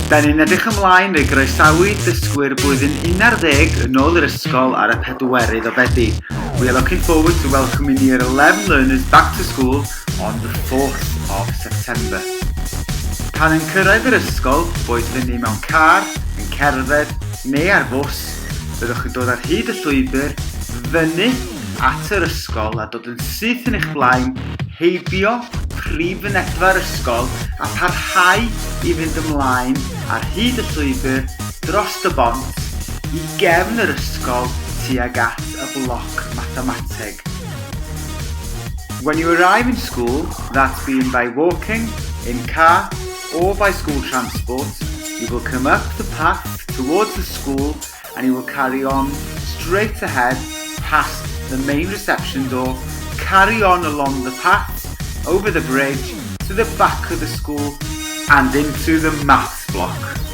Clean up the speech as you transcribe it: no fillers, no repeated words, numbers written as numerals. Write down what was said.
Da ni'n edrych ymlaen i groesawu dysgwyr blwyddyn 11 yn ôl i'r ysgol ar y 4 o Fedi. We are looking forward to welcoming year 11 learners back to school on the 4th of September. Pan yn cyrraedd yr ysgol, boed hynny mewn car, yn cerdded neu ar bws, byddwch yn dod ar hyd y llwybr, fyny at yr ysgol a dod yn syth yn eich blaen, heibio prif fynedfa'r ysgol a parhau i fynd ymlaen ar hyd y llwybr dros y bont i gefn yr ysgol tuag at y bloc mathemateg. When you arrive in school, that's being by walking, in car or by school transport, you will come up the path towards the school and you will carry on straight ahead past the main reception door, carry on along the path, over the bridge, to the back of the school and into the maths block.